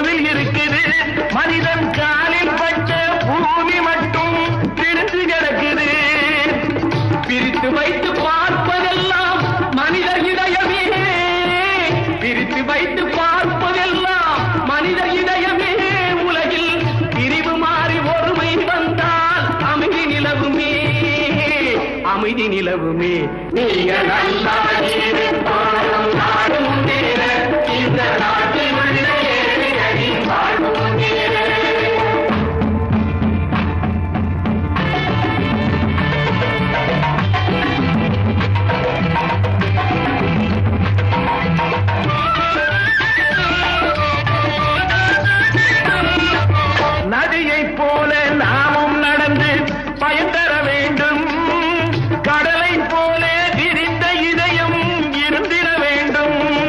பொதுவில் இருக்குது. மனிதன் காலில் பட்ட பூமி மட்டும் பிரித்து கிடக்குது. பிரித்து வைத்து பார்ப்பதெல்லாம் மனித இதயமே, பிரித்து வைத்து பார்ப்பதெல்லாம் மனித இதயமே. உலகில் பிரிவு மாறி ஒருமை வந்தால் அமைதி நிலவுமே, அமைதி நிலவுமே. நீங்க நல்லா